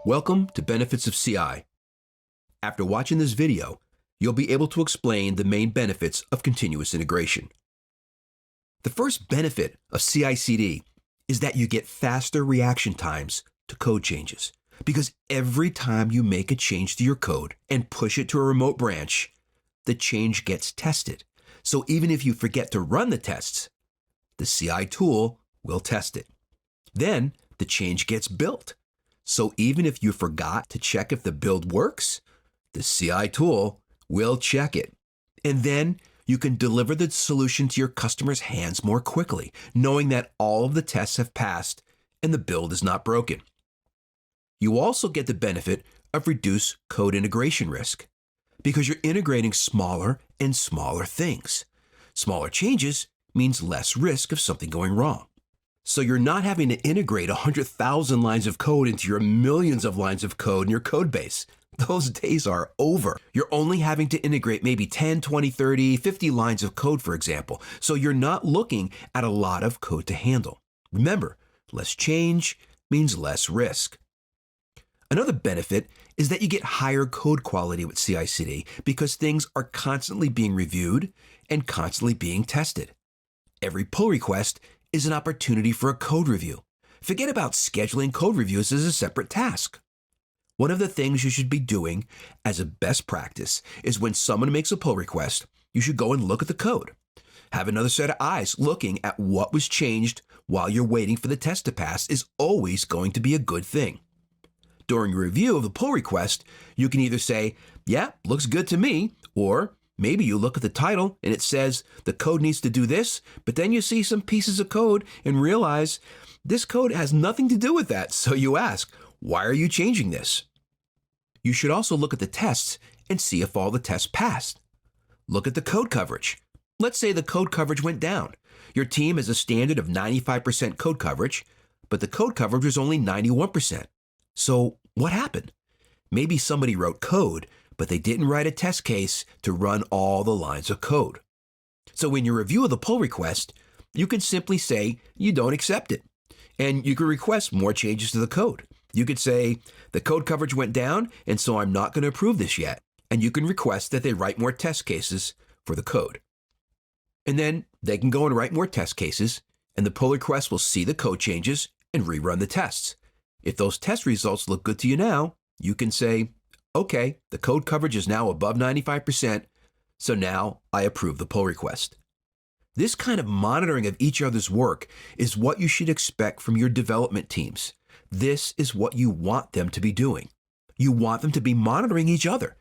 Welcome to Benefits of CI. After watching this video, you'll be able to explain the main benefits of continuous integration. The first benefit of CI/CD is that you get faster reaction times to code changes, because every time you make a change to your code and push it to a remote branch, the change gets tested. So even if you forget to run the tests, the CI tool will test it. Then the change gets built. So even if you forgot to check if the build works, the CI tool will check it. And then you can deliver the solution to your customer's hands more quickly, knowing that all of the tests have passed and the build is not broken. You also get the benefit of reduced code integration risk, because you're integrating smaller and smaller things. Smaller changes means less risk of something going wrong. So you're not having to integrate 100,000 lines of code into your millions of lines of code in your code base. Those days are over. You're only having to integrate maybe 10, 20, 30, 50 lines of code, for example. So you're not looking at a lot of code to handle. Remember, less change means less risk. Another benefit is that you get higher code quality with CI/CD because things are constantly being reviewed and constantly being tested. Every pull request is an opportunity for a code review. Forget about scheduling code reviews as a separate task. One of the things you should be doing as a best practice is when someone makes a pull request, you should go and look at the code. Have another set of eyes looking at what was changed while you're waiting for the test to pass is always going to be a good thing. During a review of the pull request, you can either say, yeah, looks good to me, or maybe you look at the title and it says the code needs to do this, but then you see some pieces of code and realize this code has nothing to do with that. So you ask, why are you changing this? You should also look at the tests and see if all the tests passed. Look at the code coverage. Let's say the code coverage went down. Your team has a standard of 95% code coverage, but the code coverage was only 91%. So what happened? Maybe somebody wrote code, but they didn't write a test case to run all the lines of code. So in your review of the pull request, you can simply say you don't accept it, and you can request more changes to the code. You could say the code coverage went down, and so I'm not going to approve this yet, and you can request that they write more test cases for the code. And then they can go and write more test cases, and the pull request will see the code changes and rerun the tests. If those test results look good to you now, you can say, okay, the code coverage is now above 95%, so now I approve the pull request. This kind of monitoring of each other's work is what you should expect from your development teams. This is what you want them to be doing. You want them to be monitoring each other,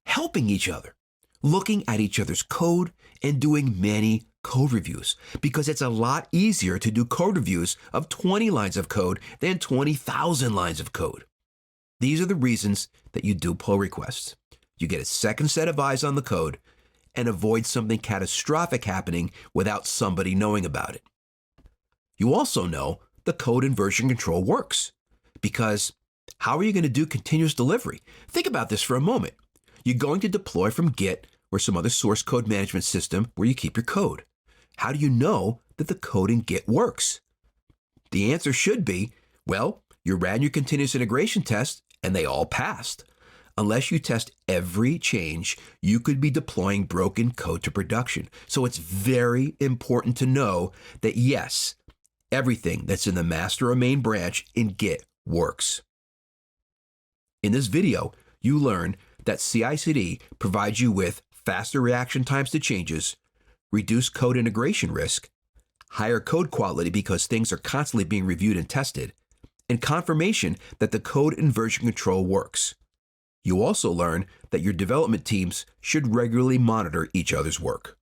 helping each other, looking at each other's code, and doing many code reviews, because it's a lot easier to do code reviews of 20 lines of code than 20,000 lines of code. These are the reasons that you do pull requests. You get a second set of eyes on the code and avoid something catastrophic happening without somebody knowing about it. You also know the code and version control works, because how are you going to do continuous delivery? Think about this for a moment. You're going to deploy from Git or some other source code management system where you keep your code. How do you know that the code in Git works? The answer should be, well, you ran your continuous integration test and they all passed. Unless you test every change, you could be deploying broken code to production. So it's very important to know that yes, everything that's in the master or main branch in Git works. In this video, you learn that CI/CD provides you with faster reaction times to changes, reduced code integration risk, higher code quality because things are constantly being reviewed and tested, and confirmation that the code and version control works. You also learn that your development teams should regularly monitor each other's work.